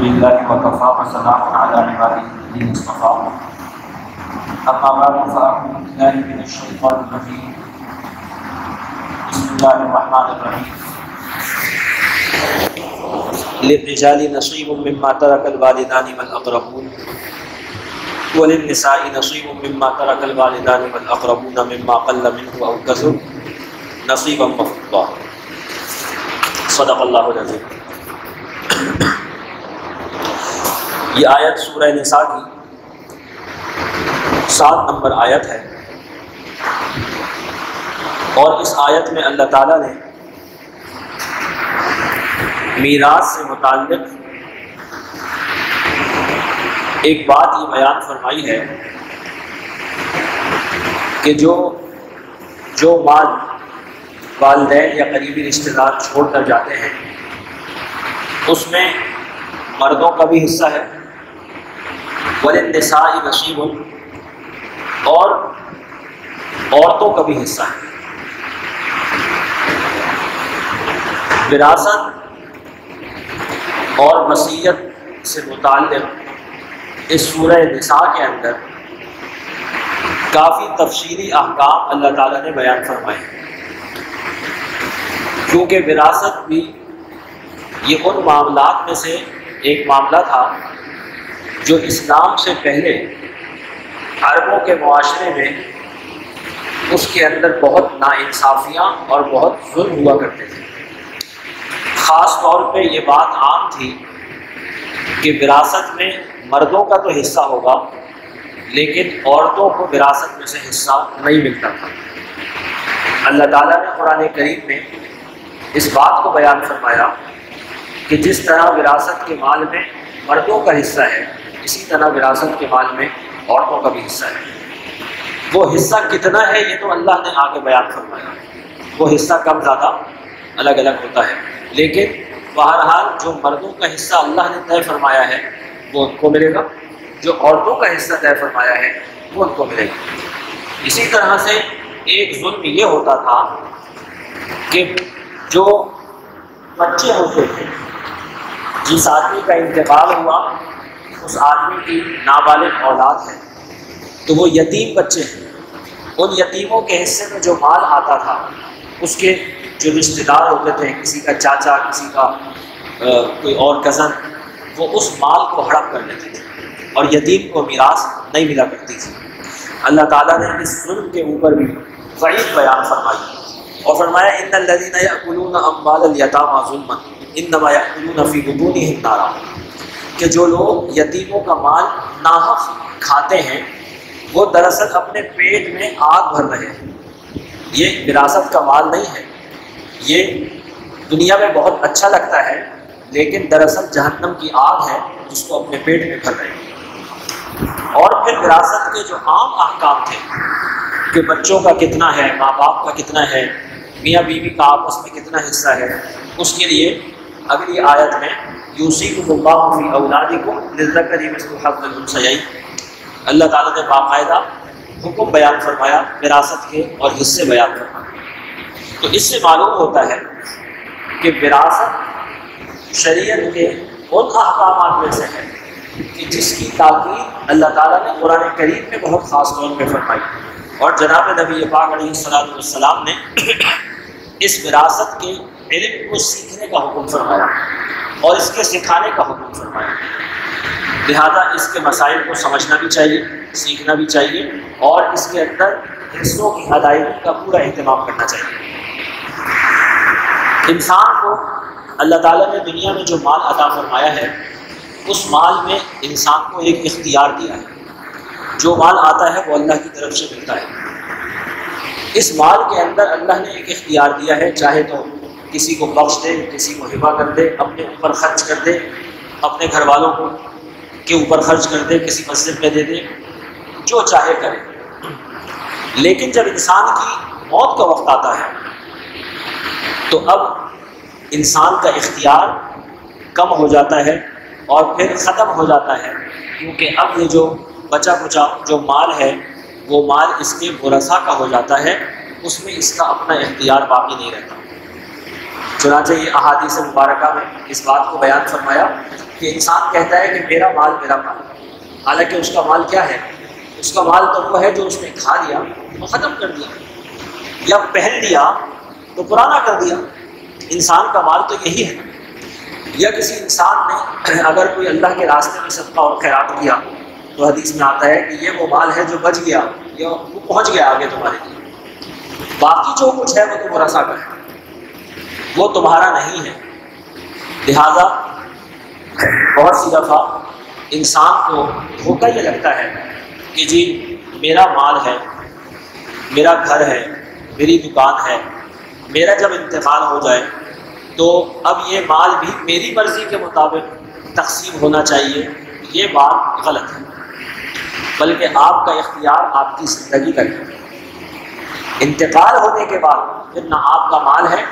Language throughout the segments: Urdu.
للہ وکفی وسلام علی عبادہ الذین اصطفی اما بعد فاعوذ باللہ من الشیطان الرجیم بسم اللہ الرحمن الرحیم للرجال نصیب مما ترک الوالدان والاقربون وللنساء نصیب مما ترک الوالدان والاقربون مما قل منه او کثر نصیبا مفروضا صدق اللہ العظیم۔ یہ آیت سورہ نساء کی 7 نمبر آیت ہے، اور اس آیت میں اللہ تعالیٰ نے میراث سے متعلق ایک بات یہ بیان فرمائی ہے کہ جو مال والدین یا قریبی رشتہ دار چھوڑ کر جاتے ہیں اس میں مردوں کا بھی حصہ ہے، وَلِلنِّسَاءِ نَصِيبٌ، اور عورتوں کا بھی حصہ ہے۔ وراثت اور وصیت سے متعلق اس سورہ نساء کے اندر کافی تفصیلی احکام اللہ تعالیٰ نے بیان فرمائے ہیں، کیونکہ وراثت بھی یہ ان معاملات میں سے ایک معاملہ تھا جو اسلام سے پہلے عربوں کے معاشرے میں اس کے اندر بہت ناانصافیاں اور بہت ظلم ہوا کرتے تھے۔ خاص طور پہ یہ بات عام تھی کہ وراثت میں مردوں کا تو حصہ ہوگا لیکن عورتوں کو وراثت میں سے حصہ نہیں ملتا تھا۔ اللہ تعالیٰ نے قرآن کریم میں اس بات کو بیان فرمایا کہ جس طرح وراثت کے مال میں مردوں کا حصہ ہے اسی طرح وراثت کے مال میں عورتوں کا بھی حصہ ہے۔ وہ حصہ کتنا ہے یہ تو اللہ نے آگے بیان فرمایا، وہ حصہ کم زیادہ الگ الگ ہوتا ہے، لیکن بہرحال جو مردوں کا حصہ اللہ نے طے فرمایا ہے وہ ان کو ملے گا، جو عورتوں کا حصہ طے فرمایا ہے وہ ان کو ملے گا۔ اسی طرح سے ایک ظلم یہ ہوتا تھا کہ جو بچے ہوتے تھے، جس آدمی کا انتقال ہوا اس آدمی کی نابالغ اولاد ہے تو وہ یتیم بچے ہیں، ان یتیموں کے حصے میں جو مال آتا تھا اس کے جو رشتہ دار ہوتے تھے، کسی کا چاچا، کسی کا کوئی اور کزن، وہ اس مال کو ہڑپ کر لیتے تھے اور یتیم کو میراث نہیں ملا کرتی تھی۔ اللہ تعالیٰ نے اس ظلم کے اوپر بھی وعید بیان فرمائی اور فرمایا ان الذین یأکلون اموال الیتامی ظلما انما یأکلون فی بطونہم نارا، کہ جو لوگ یتیموں کا مال ناحق کھاتے ہیں وہ دراصل اپنے پیٹ میں آگ بھر رہے ہیں۔ یہ وراثت کا مال نہیں ہے، یہ دنیا میں بہت اچھا لگتا ہے لیکن دراصل جہنم کی آگ ہے جس کو اپنے پیٹ میں بھر رہے ہیں۔ اور پھر وراثت کے جو عام احکام تھے کہ بچوں کا کتنا ہے، ماں باپ کا کتنا ہے، میاں بیوی کا آپس میں کتنا حصہ ہے، اس کے لیے اگلی آیت میں یوصیکم اللہ فی اولادکم للذکر مثل حظ الانثیین، اللہ تعالیٰ نے باقاعدہ حکم بیان فرمایا وراثت کے اور حصے بیان فرمایا۔ تو اس سے معلوم ہوتا ہے کہ وراثت شریعت کے ان احکامات میں سے ہے کہ جس کی تاکید اللہ تعالیٰ نے قرآن کریم میں بہت خاص طور پہ فرمائی، اور جناب نبی پاک علیہ الصلوۃ والسلام نے اس وراثت کے علم کو سیکھنے کا حکم فرمایا اور اس کے سکھانے کا حکم فرمایا۔ لہذا اس کے مسائل کو سمجھنا بھی چاہیے، سیکھنا بھی چاہیے، اور اس کے اندر حصوں کی ادائیگی کا پورا اہتمام کرنا چاہیے۔ انسان کو اللہ تعالیٰ نے دنیا میں جو مال عطا فرمایا ہے اس مال میں انسان کو ایک اختیار دیا ہے، جو مال آتا ہے وہ اللہ کی طرف سے ملتا ہے۔ اس مال کے اندر اللہ نے ایک اختیار دیا ہے، چاہے تو کسی کو بخش دے، کسی کو ہبہ کر دے، اپنے اوپر خرچ کر دے، اپنے گھر والوں کو کے اوپر خرچ کر دے، کسی مسجد میں دے دے، جو چاہے کرے۔ لیکن جب انسان کی موت کا وقت آتا ہے تو اب انسان کا اختیار کم ہو جاتا ہے اور پھر ختم ہو جاتا ہے، کیونکہ اب یہ جو بچا کچا جو مال ہے وہ مال اس کے ورثاء کا ہو جاتا ہے، اس میں اس کا اپنا اختیار باقی نہیں رہتا۔ چنانچہ یہ احادیث مبارکہ میں اس بات کو بیان فرمایا کہ انسان کہتا ہے کہ میرا مال میرا مال، حالانکہ اس کا مال کیا ہے؟ اس کا مال تو وہ ہے جو اس نے کھا لیا تو ختم کر دیا، یا پہن لیا تو پرانا کر دیا۔ انسان کا مال تو یہی ہے۔ یا کسی انسان نے اگر کوئی اللہ کے راستے میں صدقہ اور خیرات کیا تو حدیث میں آتا ہے کہ یہ وہ مال ہے جو بچ گیا یا وہ پہنچ گیا آگے تمہارے لیے، باقی جو کچھ ہے وہ تو ورثہ کا ہے، وہ تمہارا نہیں ہے۔ لہذا بہت سی دفعہ انسان کو دھوکہ یہ لگتا ہے کہ جی میرا مال ہے، میرا گھر ہے، میری دکان ہے، میرا جب انتقال ہو جائے تو اب یہ مال بھی میری مرضی کے مطابق تقسیم ہونا چاہیے۔ یہ بات غلط ہے، بلکہ آپ کا اختیار آپ کی زندگی کا ہے۔ انتقال ہونے کے بعد پھر نہ آپ کا مال ہے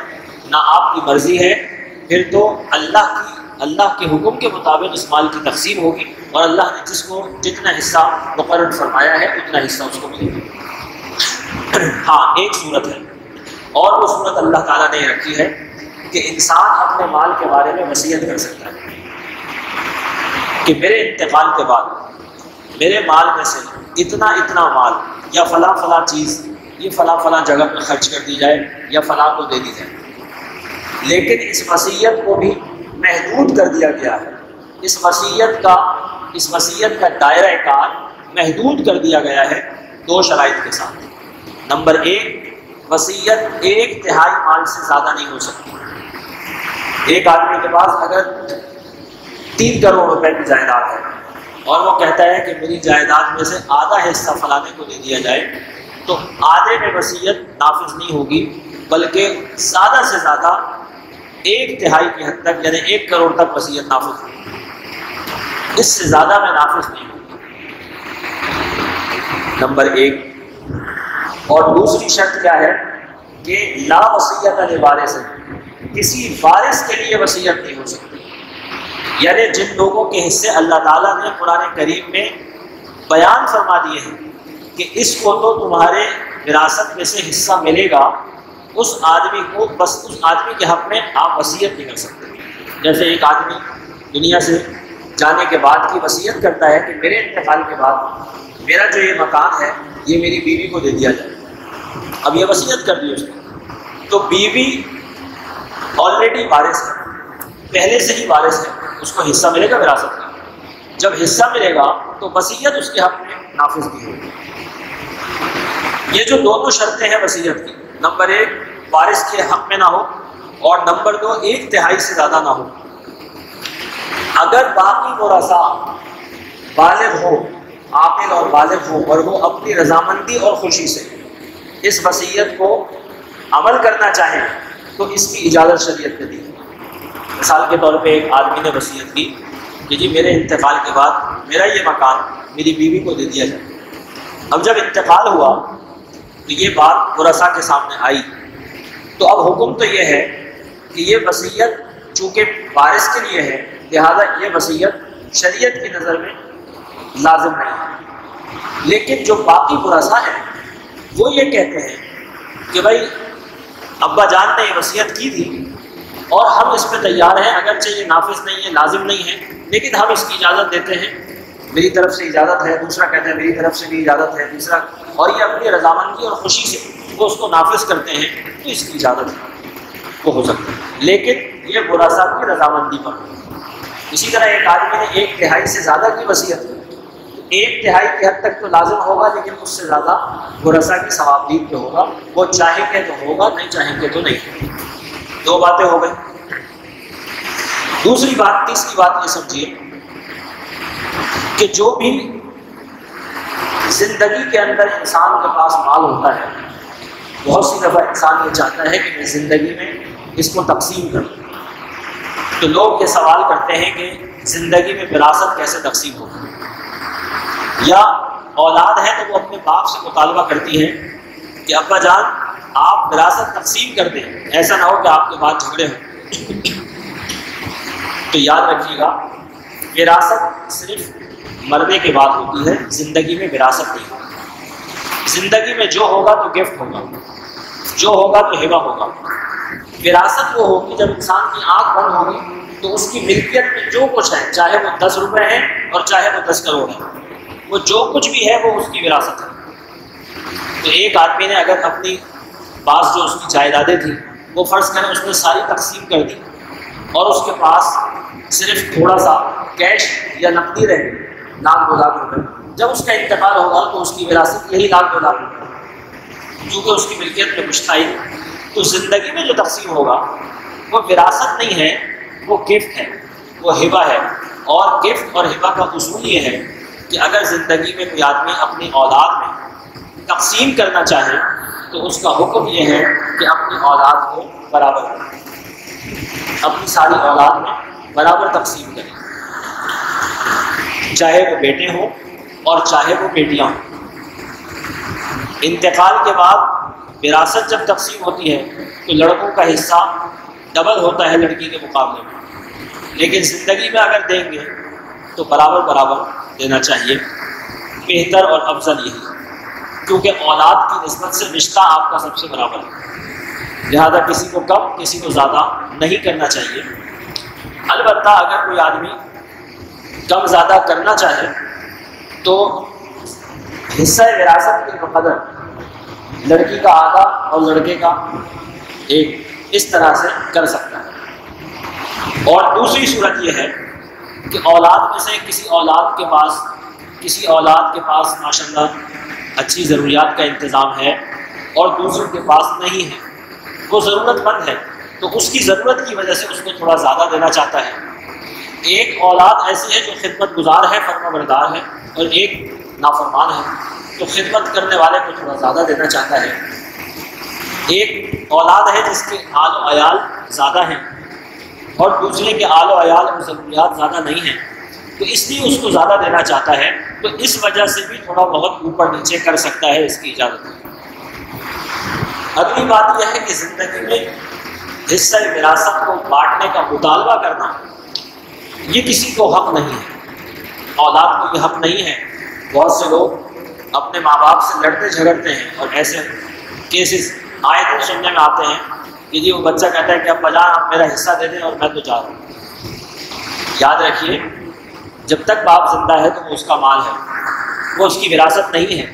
نہ آپ کی مرضی ہے، پھر تو اللہ کے حکم کے مطابق اس مال کی تقسیم ہوگی، اور اللہ نے جس کو جتنا حصہ مقرر فرمایا ہے اتنا حصہ اس کو ملے گا۔ ہاں ایک صورت ہے، اور وہ صورت اللہ تعالیٰ نے رکھی ہے کہ انسان اپنے مال کے بارے میں وصیت کر سکتا ہے کہ میرے انتقال کے بعد میرے مال میں سے اتنا اتنا مال یا فلاں فلاں چیز یہ فلاں فلاں جگہ پہ خرچ کر دی جائے یا فلاں کو دے دی جائے۔ لیکن اس وصیت کو بھی محدود کر دیا گیا ہے، اس وصیت کا دائرہ کار محدود کر دیا گیا ہے دو شرائط کے ساتھ۔ نمبر ایک، وصیت 1/3 مال سے زیادہ نہیں ہو سکتی۔ ایک آدمی کے پاس اگر 3 کروڑ روپے کی جائیداد ہے اور وہ کہتا ہے کہ میری جائیداد میں سے آدھا حصہ فلانے کو دے دیا جائے، تو آدھے میں وصیت نافذ نہیں ہوگی، بلکہ زیادہ سے زیادہ 1/3 کی حد تک یعنی 1 کروڑ تک وصیت نافذ ہوگی، اس سے زیادہ میں نافذ نہیں ہوگی۔ نمبر 1۔ اور دوسری شرط کیا ہے کہ لا وصیت لوارث، کسی وارث کے لیے وصیت نہیں ہو سکتی۔ یعنی جن لوگوں کے حصے اللہ تعالیٰ نے قرآن کریم میں بیان فرما دیے ہیں کہ اس کو تو تمہارے وراثت میں سے حصہ ملے گا، اس آدمی کو بس اس آدمی کے حق میں آپ وصیت نہیں کر سکتے۔ جیسے ایک آدمی دنیا سے جانے کے بعد کی وصیت کرتا ہے کہ میرے انتقال کے بعد میرا جو یہ مکان ہے یہ میری بیوی کو دے دیا جائے۔ اب یہ وصیت کر دی اس نے، تو بیوی آلریڈی وارث ہے، پہلے سے ہی وارث ہے، اس کو حصہ ملے گا وراثت کا۔ جب حصہ ملے گا تو وصیت اس کے حق میں نافذ کی ہوگی۔ یہ جو دونوں شرطیں ہیں وصیت کی، نمبر 1 وارث کے حق میں نہ ہو، اور نمبر 2 1/3 سے زیادہ نہ ہو۔ اگر باقی ورثاء بالغ ہو، عاقل اور بالغ ہو، اور وہ اپنی رضامندی اور خوشی سے اس وصیت کو عمل کرنا چاہیں تو اس کی اجازت شریعت نے دی۔ مثال کے طور پہ ایک آدمی نے وصیت کی کہ جی میرے انتقال کے بعد میرا یہ مکان میری بیوی کو دے دیا جائے۔ اب جب انتقال ہوا تو یہ بات ورثاء کے سامنے آئی، تو اب حکم تو یہ ہے کہ یہ وصیت چونکہ وارث کے لیے ہے، لہذا یہ وصیت شریعت کی نظر میں لازم نہیں ہے۔ لیکن جو باقی ورثاء ہیں وہ یہ کہتے ہیں کہ بھائی ابا جان نے یہ وصیت کی تھی اور ہم اس پہ تیار ہیں، اگرچہ یہ نافذ نہیں ہے، لازم نہیں ہے، لیکن ہم اس کی اجازت دیتے ہیں، میری طرف سے اجازت ہے، دوسرا کہتا ہے میری طرف سے بھی اجازت ہے، تیسرا، اور یہ اپنی رضامندی اور خوشی سے وہ اس کو نافذ کرتے ہیں، تو اس کی اجازت ہے، وہ ہو سکتا ہے، لیکن یہ ورثاء کی رضامندی پر۔ اسی طرح ایک آدمی نے 1/3 سے زیادہ کی وصیت کی، 1/3 کی حد تک تو لازم ہوگا، لیکن اس سے زیادہ ورثاء کی ثوابدید پہ ہوگا، وہ چاہیں گے تو ہوگا، نہیں چاہیں گے تو نہیں۔ 2 باتیں ہو گئی۔ تیسری بات یہ سمجھیے کہ جو بھی زندگی کے اندر انسان کے پاس مال ہوتا ہے، بہت سی دفعہ انسان یہ چاہتا ہے کہ میں زندگی میں اس کو تقسیم کروں، تو لوگ یہ سوال کرتے ہیں کہ زندگی میں وراثت کیسے تقسیم ہوگی، یا اولاد ہے تو وہ اپنے باپ سے مطالبہ کرتی ہے کہ ابا جان آپ وراثت تقسیم کر دیں، ایسا نہ ہو کہ آپ کے بعد جھگڑے ہوں۔ تو یاد رکھیے گا، وراثت صرف مرنے کے بعد ہوتی ہے، زندگی میں وراثت نہیں ہوتی۔ زندگی میں جو ہوگا تو گفٹ ہوگا، جو ہوگا تو ہبہ ہوگا۔ وراثت وہ ہوگی جب انسان کی آنکھ بند ہوگی تو اس کی ملکیت میں جو کچھ ہے، چاہے وہ 10 روپے ہیں اور چاہے وہ 10 کروڑ ہے، وہ جو کچھ بھی ہے وہ اس کی وراثت ہے۔ تو ایک آدمی نے اگر اپنی بعض جو اس کی جائیدادیں تھیں وہ فرض کریں اس نے ساری تقسیم کر دی اور اس کے پاس صرف تھوڑا سا کیش یا نقدی رہ گئی، 1,00,000-2,00,000 روپے، جب اس کا انتقال ہوگا تو اس کی وراثت یہی 1,00,000-2,00,000 روپے، کیونکہ اس کی ملکیت میں کچھ تھا ہی۔ تو زندگی میں جو تقسیم ہوگا وہ وراثت نہیں ہے، وہ گفٹ ہے، وہ ہبہ ہے۔ اور گفٹ اور ہبہ کا اصول یہ ہے کہ اگر زندگی میں کوئی آدمی اپنی اولاد میں تقسیم کرنا چاہے تو اس کا حکم یہ ہے کہ اپنی اولاد کو برابر کرے، اپنی ساری اولاد میں برابر تقسیم کرے، چاہے وہ بیٹے ہوں اور چاہے وہ بیٹیاں ہوں۔ انتقال کے بعد وراثت جب تقسیم ہوتی ہے تو لڑکوں کا حصہ ڈبل ہوتا ہے لڑکی کے مقابلے میں، لیکن زندگی میں اگر دیں گے تو برابر برابر دینا چاہیے، بہتر اور افضل یہی، کیونکہ اولاد کی نسبت سے رشتہ آپ کا سب سے برابر ہے، لہذا کسی کو کم کسی کو زیادہ نہیں کرنا چاہیے۔ البتہ اگر کوئی آدمی کم زیادہ کرنا چاہے تو حصہ وراثت کے بقدر لڑکی کا آدھا اور لڑکے کا ایک اس طرح سے کر سکتا ہے۔ اور دوسری صورت یہ ہے کہ اولاد میں سے کسی اولاد کے پاس ماشاءاللہ اچھی ضروریات کا انتظام ہے اور دوسروں کے پاس نہیں ہے، وہ ضرورت مند ہے تو اس کی ضرورت کی وجہ سے اس کو تھوڑا زیادہ دینا چاہتا ہے۔ ایک اولاد ایسی ہے جو خدمت گزار ہے، فرما بردار ہے، اور ایک نافرمان ہے تو خدمت کرنے والے کو تھوڑا زیادہ دینا چاہتا ہے۔ ایک اولاد ہے جس کے آل و عیال زیادہ ہیں اور دوسرے کے آل و عیال اور ضروریات زیادہ نہیں ہیں تو اس لیے اس کو زیادہ دینا چاہتا ہے، تو اس وجہ سے بھی تھوڑا بہت اوپر نیچے کر سکتا ہے، اس کی اجازت ہے۔ اگلی بات یہ ہے کہ زندگی میں حصہ وراثت کو بانٹنے کا مطالبہ کرنا یہ کسی کو حق نہیں ہے، اولاد کو یہ حق نہیں ہے۔ بہت سے لوگ اپنے ماں باپ سے لڑتے جھگڑتے ہیں اور ایسے کیسز آئے دن سننے میں آتے ہیں کہ جی وہ بچہ کہتا ہے کہ ابا جان آپ میرا حصہ دے دیں اور میں تو جا رہا ہوں۔ یاد رکھیے جب تک باپ زندہ ہے تو وہ اس کا مال ہے، وہ اس کی وراثت نہیں ہے،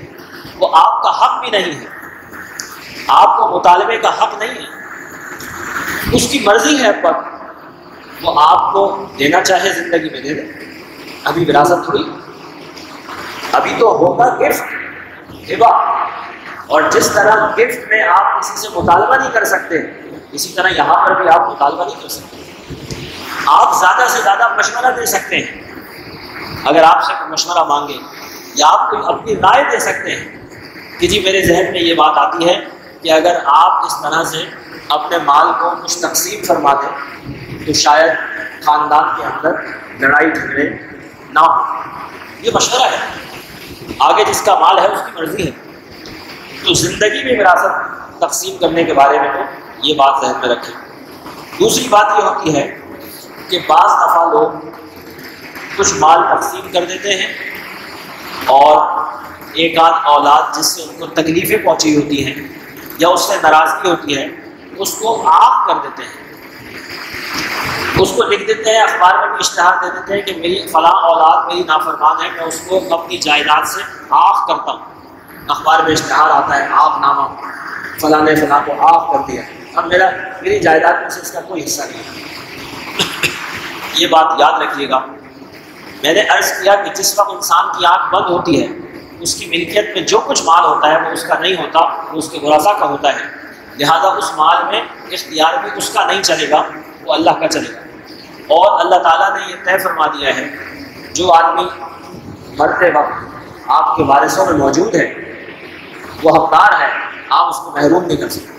وہ آپ کا حق بھی نہیں ہے، آپ کو مطالبے کا حق نہیں ہے، اس کی مرضی ہے پر وہ آپ کو دینا چاہے زندگی میں دے دے، ابھی وراثت ہوئی، ابھی تو ہوگا گفٹ ہبہ۔ اور جس طرح گفٹ میں آپ کسی سے مطالبہ نہیں کر سکتے اسی طرح یہاں پر بھی آپ مطالبہ نہیں کر سکتے، آپ زیادہ سے زیادہ مشورہ دے سکتے ہیں، اگر آپ سے کوئی مشورہ مانگے یا آپ کوئی اپنی رائے دے سکتے ہیں کہ جی میرے ذہن میں یہ بات آتی ہے کہ اگر آپ اس طرح سے اپنے مال کو کچھ تقسیم فرما دیں تو شاید خاندان کے اندر لڑائی جھگڑے نہ ہو۔ یہ مشورہ ہے، آگے جس کا مال ہے اس کی مرضی ہے۔ تو زندگی میں وراثت تقسیم کرنے کے بارے میں تو یہ بات ذہن میں رکھیں۔ دوسری بات یہ ہوتی ہے کہ بعض دفعہ لوگ کچھ مال تقسیم کر دیتے ہیں اور ایک آدھ اولاد جس سے ان کو تکلیفیں پہنچی ہوتی ہیں یا اس سے ناراضگی ہوتی ہے اس کو عاق کر دیتے ہیں، اس کو لکھ دیتے ہیں، اخبار میں بھی اشتہار دے دیتے ہیں کہ میری فلاں اولاد میری نافرمان ہے، میں اس کو اپنی جائیداد سے عاق کرتا ہوں۔ اخبار میں اشتہار آتا ہے عاق نامہ، فلاں نے فلاں کو عاق کر دیا، اب میری جائیداد میں سے اس کا کوئی حصہ نہیں ہے۔ یہ بات یاد رکھیے گا، میں نے عرض کیا کہ جس وقت انسان کی آنکھ بند ہوتی ہے اس کی ملکیت میں جو کچھ مال ہوتا ہے وہ اس کا نہیں ہوتا، وہ اس کے ورثاء کا ہوتا ہے، لہذا اس مال میں اختیار بھی اس کا نہیں چلے گا، وہ اللہ کا چلے گا۔ اور اللہ تعالیٰ نے یہ طے فرما دیا ہے جو آدمی مرتے وقت آپ کے وارثوں میں موجود ہے وہ حقدار ہے، آپ اس کو محروم نہیں کر سکتے،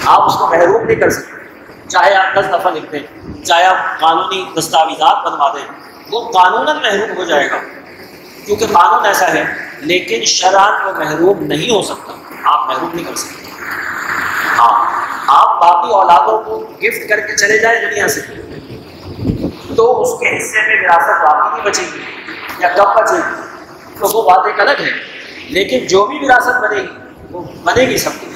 آپ اس کو محروم نہیں کر سکتے، چاہے آپ 10 دفعہ لکھ دیں، چاہے آپ قانونی دستاویزات بنوا دیں، وہ قانوناً محروم ہو جائے گا کیونکہ قانون ایسا ہے، لیکن شرعاً وہ محروم نہیں ہو سکتا، آپ محروم نہیں کر سکتے۔ ہاں آپ باقی اولادوں کو گفٹ کر کے چلے جائیں دنیا سے تو اس کے حصے میں وراثت باقی نہیں بچے گی یا کم بچے گی تو وہ بات ایک الگ ہے، لیکن جو بھی وراثت بنے گی وہ بنے گی سب کی۔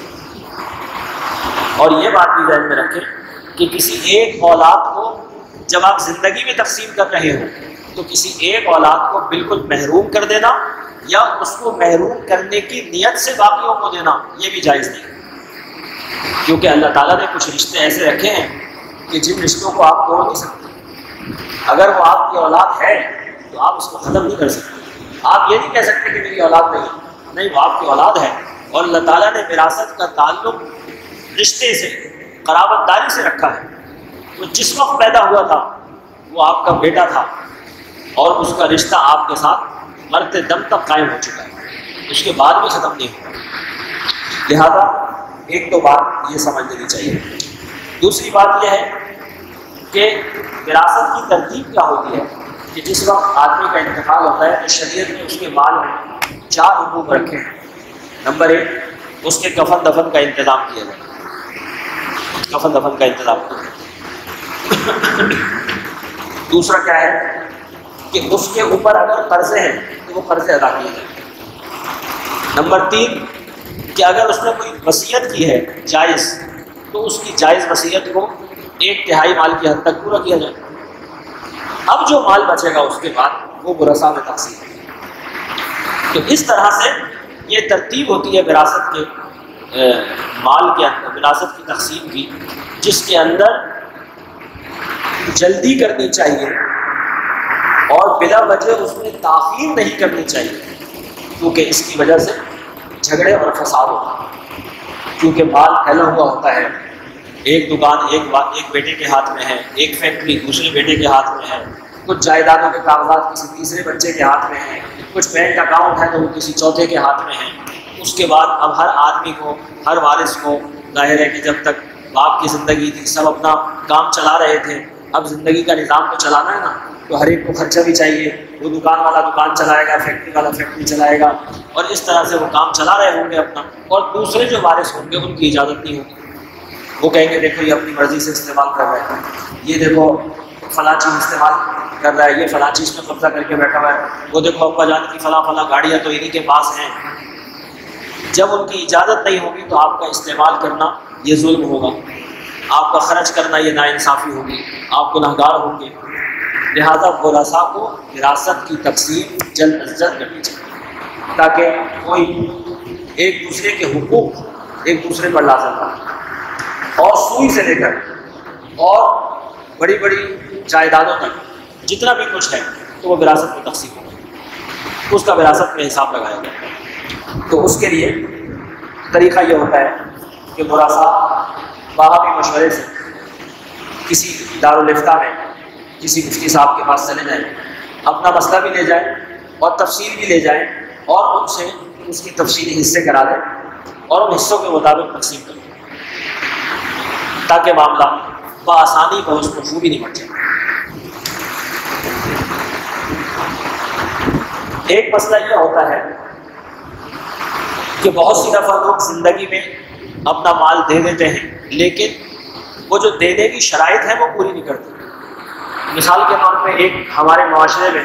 اور یہ بات بھی ذہن میں رکھیں کہ کسی ایک اولاد کو جب آپ زندگی میں تقسیم کر رہے ہو تو کسی ایک اولاد کو بالکل محروم کر دینا یا اس کو محروم کرنے کی نیت سے باقیوں کو دینا یہ بھی جائز نہیں، کیونکہ اللہ تعالیٰ نے کچھ رشتے ایسے رکھے ہیں کہ جن رشتوں کو آپ توڑ نہیں سکتے۔ اگر وہ آپ کی اولاد ہے تو آپ اس کو ختم نہیں کر سکتے۔ آپ یہ نہیں کہہ سکتے کہ میری اولاد نہیں، وہ آپ کی اولاد ہے، اور اللہ تعالیٰ نے وراثت کا تعلق رشتے سے، قرابت داری سے رکھا ہے۔ وہ جس وقت پیدا ہوا تھا وہ آپ کا بیٹا تھا، اور اس کا رشتہ آپ کے ساتھ مرتے دم تک قائم ہو چکا ہے، اس کے بعد بھی ختم نہیں ہوا۔ لہذا ایک تو بات یہ سمجھ لینی چاہیے۔ دوسری بات یہ ہے کہ وراثت کی ترتیب کیا ہوتی ہے کہ جس وقت آدمی کا انتقال ہوتا ہے تو شریعت نے اس کے مال میں 4 حقوق رکھے ہیں۔ نمبر 1، اس کے کفن دفن کا انتظام کیا جائے، کفن دفن کا انتظام کیا جائے۔ دوسرا کیا ہے کہ اس کے اوپر اگر قرضے ہیں تو وہ قرضے ادا کیے جائیں۔ نمبر 3 کہ اگر اس نے کوئی وصیت کی ہے جائز تو اس کی جائز وصیت کو 1/3 مال کی حد تک پورا کیا جائے۔ اب جو مال بچے گا اس کے بعد وہ ورثاء میں تقسیم ہے۔ تو اس طرح سے یہ ترتیب ہوتی ہے وراثت کے مال کے اندر، وراثت کی تقسیم کی، جس کے اندر جلدی کرنی چاہیے اور بلا وجہ اس میں تاخیر نہیں کرنی چاہیے، کیونکہ اس کی وجہ سے جھگڑے اور فساد ہوتا ہے۔ کیونکہ مال پھیلا ہوا ہوتا ہے، ایک دکان ایک بیٹے کے ہاتھ میں ہے، ایک فیکٹری دوسرے بیٹے کے ہاتھ میں ہے، کچھ جائیدادوں کے کاغذات کسی تیسرے بچے کے ہاتھ میں ہیں، کچھ بینک اکاؤنٹ ہے تو وہ کسی چوتھے کے ہاتھ میں ہیں۔ اس کے بعد اب ہر آدمی کو، ہر وارث کو ظاہر ہے کہ جب تک باپ کی زندگی تھی سب اپنا کام چلا رہے تھے، اب زندگی کا نظام تو چلانا ہے نا، تو ہر ایک کو خرچہ بھی چاہیے۔ وہ دکان والا دکان چلائے گا، فیکٹری والا فیکٹری چلائے گا، اور اس طرح سے وہ کام چلا رہے ہوں گے اپنا، اور دوسرے جو وارث ہوں گے ان کی اجازت نہیں ہوگی۔ وہ کہیں گے دیکھو یہ اپنی مرضی سے استعمال کر رہا ہے، یہ دیکھو فلاں چیز استعمال کر رہا ہے، یہ فلاں چیز پہ قبضہ کر کے بیٹھا ہوا ہے، وہ دیکھو ابا جان کی فلاں گاڑیاں تو انہی کے پاس ہیں۔ جب ان کی اجازت نہیں ہوگی تو آپ کا استعمال کرنا یہ ظلم ہوگا، آپ کا خرچ کرنا یہ ناانصافی ہوگی، آپ گنہگار ہوں گے۔ لہذا ورثاء کو وراثت کی تقسیم جلد از جلد کرنی چاہیے تاکہ کوئی ایک دوسرے کے حقوق ایک دوسرے پر لازم نہ ہو، اور سوئی سے لے کر اور بڑی بڑی جائیدادوں تک جتنا بھی کچھ ہے تو وہ وراثت میں تقسیم ہوگا، اس کا وراثت میں حساب لگایا جاتا ہے۔ تو اس کے لیے طریقہ یہ ہوتا ہے کہ ورثاء باہمی مشورے سے کسی دارالفتہ میں کسی مفتی صاحب کے پاس چلے جائیں، اپنا مسئلہ بھی لے جائیں اور تفصیل بھی لے جائیں، اور ان سے اس کی تفصیلی حصے کرا دیں اور ان حصوں کے مطابق تقسیم کریں تاکہ معاملہ بآسانی بہت خوبی نمٹ جائے۔ ایک مسئلہ یہ ہوتا ہے کہ بہت سی دفعہ لوگ زندگی میں اپنا مال دے دیتے ہیں لیکن وہ جو دینے کی شرائط ہے وہ پوری نہیں کرتے۔ مثال کے طور پہ ایک ہمارے معاشرے میں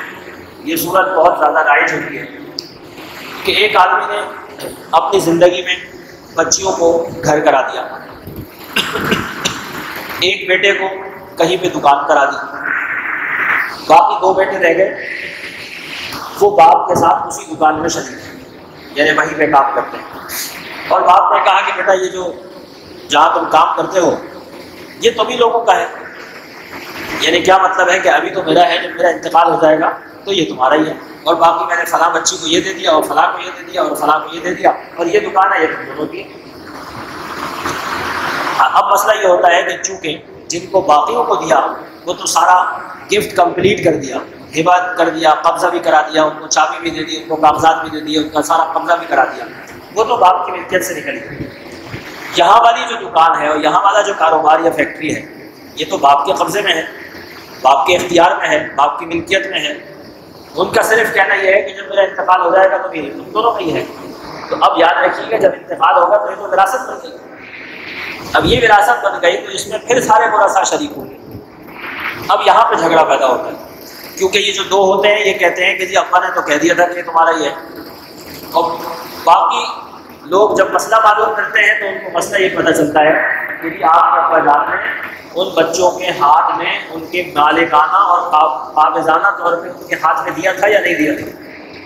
یہ صورت بہت زیادہ رائج ہوتی ہے کہ ایک آدمی نے اپنی زندگی میں بچیوں کو گھر کرا دیا، ایک بیٹے کو کہیں پہ دکان کرا دی، باقی 2 بیٹے رہ گئے، وہ باپ کے ساتھ اسی دکان میں شریک ہیں، یعنی وہیں پہ کام کرتے ہیں۔ اور باپ نے کہا کہ بیٹا یہ جو جہاں تم کام کرتے ہو یہ تمہیں لوگوں کا ہے، یعنی کیا مطلب ہے کہ ابھی تو میرا ہے، جب میرا انتقال ہو جائے گا تو یہ تمہارا ہی ہے، اور باقی میں نے فلاں بچی کو یہ دے دیا اور فلاں کو یہ دے دیا اور فلاں کو یہ دے دیا، اور یہ دکان ہے یہ تم دونوں کی ہے۔ اب مسئلہ یہ ہوتا ہے کہ چونکہ جن کو باقیوں کو دیا وہ تو سارا گفٹ کمپلیٹ کر دیا، ہبہ کر دیا، قبضہ بھی کرا دیا، ان کو چابی بھی دے دی، ان کو کاغذات بھی دے دیے، ان کا سارا قبضہ بھی کرا دیا، وہ تو باپ کی ملکیت سے نکل گئی۔ یہاں والی جو دکان ہے اور یہاں والا جو کاروبار یا فیکٹری ہے یہ تو باپ کے قبضے میں ہے، باپ کے اختیار میں ہے، باپ کی ملکیت میں ہے۔ ان کا صرف کہنا یہ ہے کہ جب میرا انتقال ہو جائے گا تو میری تم دونوں کا ہی ہے۔ تو اب یاد رکھیے گا جب انتقال ہوگا تو یہ تو وراثت بن گئی، اب یہ وراثت بن گئی تو اس میں پھر سارے ورثاء شریک ہوں گے۔ اب یہاں پہ جھگڑا پیدا ہوتا ہے کیونکہ یہ جو 2 ہوتے ہیں یہ کہتے ہیں کہ جی ابا نے تو کہہ دیا تھا کہ تمہارا ہی ہے، اور باقی لوگ جب مسئلہ معلوم کرتے ہیں تو ان کو مسئلہ یہ پتہ چلتا ہے کہ آپ کے ابا جان نے ان بچوں کے ہاتھ میں ان کے مالکانہ اور قابضانہ طور پہ ان کے ہاتھ میں دیا تھا یا نہیں دیا تھا؟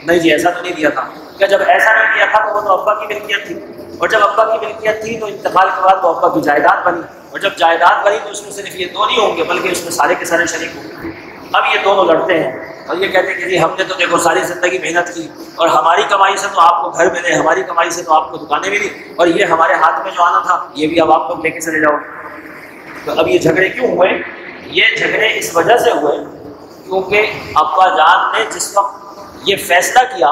نہیں جی، ایسا تو نہیں دیا تھا. کیا جب ایسا نہیں دیا تھا تو وہ تو ابا کی ملکیت تھی، اور جب ابا کی ملکیت تھی تو انتقال کے بعد وہ ابا کی جائیداد بنی، اور جب جائیداد بنی تو اس میں صرف یہ دو نہیں ہوں گے بلکہ اس میں سارے کے سارے شریک ہوں گے. اب یہ دونوں لڑتے ہیں اور یہ کہتے ہیں کہ جی ہم نے تو دیکھو ساری زندگی محنت کی اور ہماری کمائی سے تو آپ کو گھر ملے، ہماری کمائی سے تو آپ کو دکانیں ملی، اور یہ ہمارے ہاتھ میں جو آنا تھا یہ بھی اب آپ لوگ لے کے چلے جاؤ. تو اب یہ جھگڑے کیوں ہوئے؟ یہ جھگڑے اس وجہ سے ہوئے کیونکہ ابا جان نے جس وقت یہ فیصلہ کیا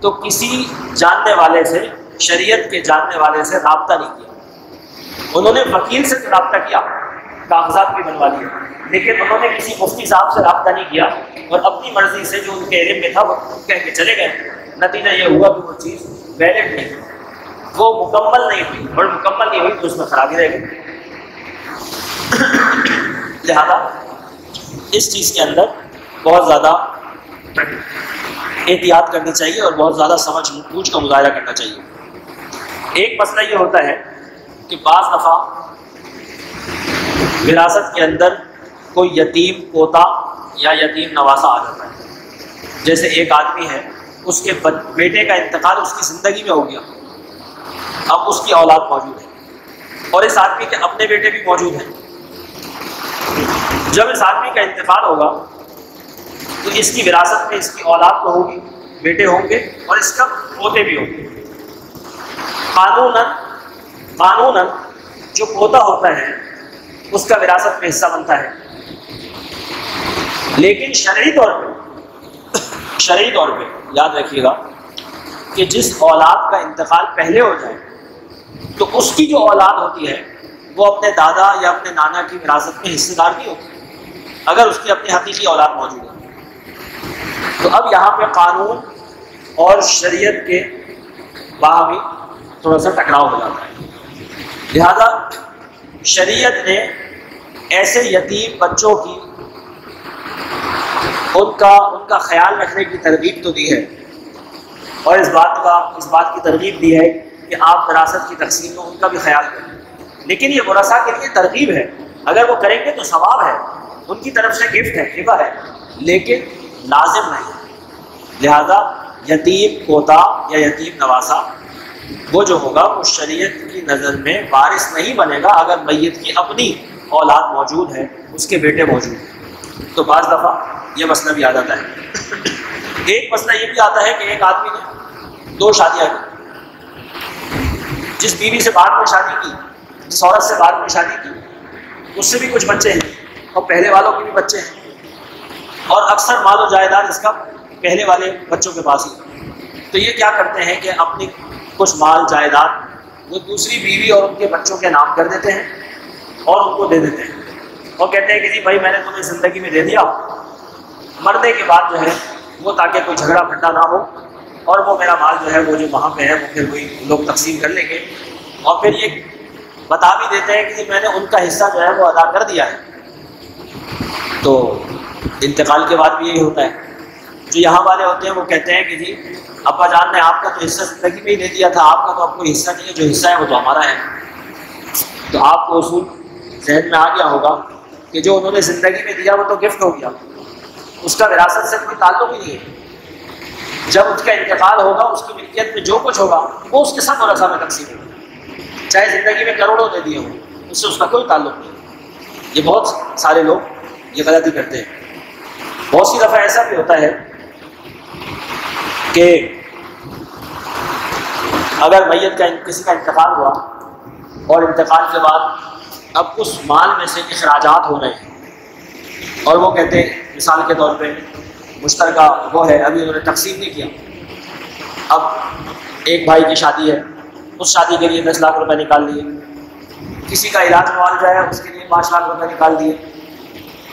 تو کسی جاننے والے سے، شریعت کے جاننے والے سے رابطہ نہیں کیا. انہوں نے وکیل سے رابطہ کیا، کاغذات بھی بنوا لیے، لیکن انہوں نے کسی مفتی صاحب سے رابطہ نہیں کیا اور اپنی مرضی سے جو ان کے علم میں تھا وہ کہہ کے چلے گئے. نتیجہ یہ ہوا کہ وہ چیز ویلڈ نہیں، وہ مکمل نہیں ہوئی، اور مکمل نہیں ہوئی تو اس میں خرابی رہ گئی. لہذا اس چیز کے اندر بہت زیادہ احتیاط کرنی چاہیے اور بہت زیادہ سمجھ بوجھ کا مظاہرہ کرنا چاہیے. ایک مسئلہ یہ ہوتا ہے کہ بعض دفعہ وراثت کے اندر کوئی یتیم پوتا یا یتیم نواسا آ جاتا ہے. جیسے ایک آدمی ہے، اس کے بیٹے کا انتقال اس کی زندگی میں ہو گیا، اب اس کی اولاد موجود ہے اور اس آدمی کے اپنے بیٹے بھی موجود ہیں. جب اس آدمی کا انتقال ہوگا تو اس کی وراثت میں اس کی اولاد تو ہوگی، بیٹے ہوں گے اور اس کا پوتے بھی ہوں گے. قانوناً جو پوتا ہوتا ہے اس کا وراثت میں حصہ بنتا ہے، لیکن شرعی طور پہ یاد رکھیے گا کہ جس اولاد کا انتقال پہلے ہو جائے تو اس کی جو اولاد ہوتی ہے وہ اپنے دادا یا اپنے نانا کی وراثت میں حصے دار نہیں ہوتی اگر اس کی اپنی حقیقی اولاد موجود ہے. تو اب یہاں پہ قانون اور شریعت کے باہمی تھوڑا سا ٹکراؤ ہو جاتا ہے. لہذا شریعت نے ایسے یتیم بچوں کی ان کا خیال رکھنے کی ترغیب تو دی ہے، اور اس بات کی ترغیب دی ہے کہ آپ وراثت کی تقسیم میں ان کا بھی خیال کریں. لیکن یہ ورثاء کے لیے ترغیب ہے، اگر وہ کریں گے تو ثواب ہے، ان کی طرف سے گفٹ ہے، ہبہ ہے، لیکن لازم نہیں. لہذا یتیم پوتا یا یتیم نواسا وہ جو ہوگا وہ شریعت کی نظر میں وارث نہیں بنے گا اگر میت کی اپنی اولاد موجود ہے، اس کے بیٹے موجود ہیں. تو بعض دفعہ یہ مسئلہ بھی آ جاتا ہے. ایک مسئلہ یہ بھی آتا ہے کہ ایک آدمی نے 2 شادیاں کی، جس بیوی سے بعد میں شادی کی، جس عورت سے بعد میں شادی کی، اس سے بھی کچھ بچے ہیں اور پہلے والوں کے بھی بچے ہیں، اور اکثر مال و جائیداد اس کا پہلے والے بچوں کے پاس ہی. تو یہ کیا کرتے ہیں کہ اپنی کچھ مال جائیداد وہ دوسری بیوی اور ان کے بچوں کے نام کر دیتے ہیں اور ان کو دے دیتے ہیں اور کہتے ہیں کہ جی بھائی میں نے تمہیں زندگی میں دے دیا، مرنے کے بعد جو ہے وہ تاکہ کوئی جھگڑا پھٹا نہ ہو اور وہ میرا مال جو ہے وہ جو وہاں پہ ہے وہ پھر وہی لوگ تقسیم کر لیں گے. اور پھر یہ بتا بھی دیتے ہیں کہ جی میں نے ان کا حصہ جو ہے وہ ادا کر دیا ہے. تو انتقال کے بعد بھی یہی ہوتا ہے. جو یہاں والے ہوتے ہیں وہ کہتے ہیں کہ جی ابا جان نے آپ کا تو حصہ زندگی میں ہی دے دیا تھا، آپ کا تو اب کوئی حصہ نہیں ہے، جو حصہ ہے وہ تو ہمارا ہے. تو آپ کو اصول ذہن میں آ گیا ہوگا کہ جو انہوں نے زندگی میں دیا وہ تو گفٹ ہو گیا، اس کا وراثت سے کوئی تعلق ہی نہیں ہے. جب اس کا انتقال ہوگا اس کی ملکیت میں جو کچھ ہوگا وہ اس کے ساتھ ورثہ میں تقسیم ہوگا، چاہے زندگی میں کروڑوں دے دیے ہوں، اس سے اس کا کوئی تعلق نہیں. یہ بہت سارے لوگ یہ غلطی کرتے ہیں. بہت سی دفعہ ایسا بھی ہوتا ہے کہ اگر میت کا کسی کا انتقال ہوا اور انتقال کے بعد اب اس مال میں سے اخراجات ہو رہے ہیں اور وہ کہتے ہیں مثال کے طور پہ مشترکہ وہ ہے، ابھی انہوں نے تقسیم نہیں کیا، اب ایک بھائی کی شادی ہے، اس شادی کے لیے 10 لاکھ روپے نکال لیے، کسی کا علاج معالجہ ہے اس کے لیے 5 لاکھ روپے نکال دیے،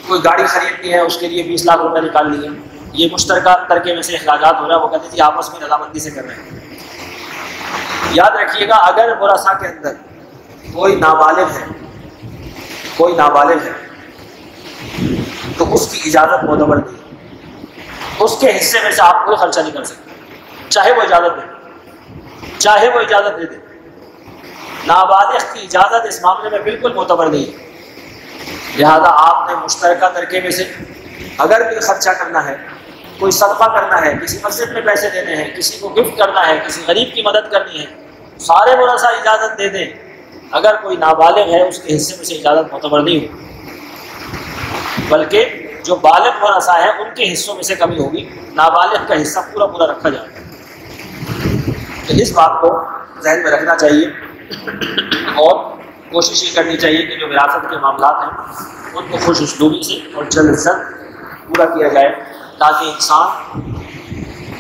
کوئی گاڑی خریدنی ہے اس کے لیے 20 لاکھ روپے نکال لیے. یہ مشترکہ ترکے میں سے اخراجات ہو رہا ہے، وہ کہتے ہیں کہ آپس میں رضامندی سے کر رہے ہیں. یاد رکھیے گا اگر ورثاء کے اندر کوئی نابالغ ہے تو اس کی اجازت معتبر نہیں ہے، اس کے حصے میں سے آپ کوئی خرچہ نہیں کر سکتے، چاہے وہ اجازت دے دے. نابالغ کی اجازت اس معاملے میں بالکل معتبر نہیں ہے۔ لہذا آپ نے مشترکہ ترکے میں سے اگر کوئی خرچہ کرنا ہے، کوئی صدقہ کرنا ہے، کسی مسجد میں پیسے دینے ہیں، کسی کو گفٹ کرنا ہے، کسی غریب کی مدد کرنی ہے، سارے ورثہ اجازت دے دیں۔ اگر کوئی نابالغ ہے اس کے حصے میں سے اجازت معتبر نہیں ہوگی، بلکہ جو بالغ ورثہ ہیں ان کے حصوں میں سے کمی ہوگی، نابالغ کا حصہ پورا پورا رکھا جائے گا۔ تو اس بات کو ذہن میں رکھنا چاہیے اور کوشش یہ کرنی چاہیے کہ جو وراثت کے معاملات ہیں ان کو خوش اسلوبی سے اور جلد از جلد پورا کیا جائے، تاکہ انسان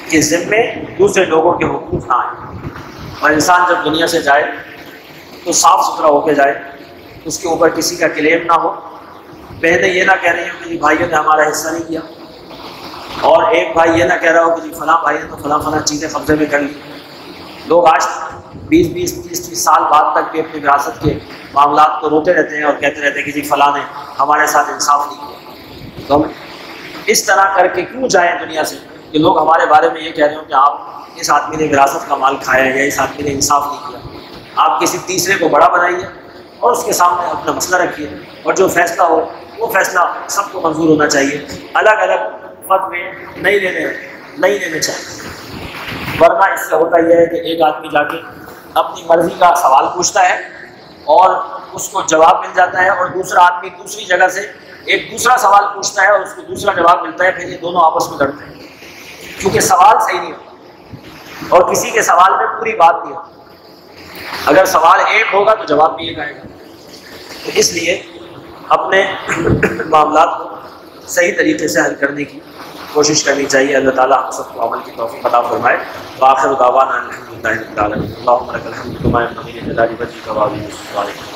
کے ذمے دوسرے لوگوں کے حقوق نہ آئیں، اور انسان جب دنیا سے جائے تو صاف ستھرا ہو کے جائے، اس کے اوپر کسی کا کلیم نہ ہو، بہنیں یہ نہ کہہ رہی ہوں کہ جی بھائیوں نے ہمارا حصہ نہیں کیا، اور ایک بھائی یہ نہ کہہ رہا ہو کہ جی فلاں بھائی نے تو فلاں فلاں چیزیں قبضے میں کر لی۔ لوگ آج 20 30 سال بعد تک بھی اپنی وراثت کے معاملات کو روتے رہتے ہیں اور کہتے رہتے ہیں کہ جی فلاں نے ہمارے ساتھ انصاف نہیں کیا۔ تو ہم اس طرح کر کے کیوں جائیں دنیا سے کہ لوگ ہمارے بارے میں یہ کہہ رہے ہوں کہ آپ اس آدمی نے وراثت کا مال کھایا ہے یا اس آدمی نے انصاف نہیں کیا۔ آپ کسی تیسرے کو بڑا بنائیے اور اس کے سامنے اپنا مسئلہ رکھیے، اور جو فیصلہ ہو وہ فیصلہ سب کو منظور ہونا چاہیے۔ الگ الگ فتوے نہیں لینے چاہیے، ورنہ اس سے ہوتا یہ ہے کہ ایک آدمی جا کے اپنی مرضی کا سوال پوچھتا ہے اور اس کو جواب مل جاتا ہے، اور دوسرا آدمی دوسری جگہ سے ایک دوسرا سوال پوچھتا ہے اور اس کو دوسرا جواب ملتا ہے، پھر یہ دونوں آپس میں لڑتے ہیں کیونکہ سوال صحیح نہیں ہوتا اور کسی کے سوال میں پوری بات نہیں ہوتی۔ اگر سوال ایک ہوگا تو جواب بھی ایک آئے گا۔ تو اس لیے اپنے معاملات کو صحیح طریقے سے حل کرنے کی کوشش کرنی چاہیے۔ اللہ تعالیٰ ہم سب کو عمل کی توفیق عطا فرمائے۔ وآخر دعوانا الحمدللہ رب العالمین۔ اللہم لک الحمد کما ينبغی لجلال وجهک وعظیم سلطانک۔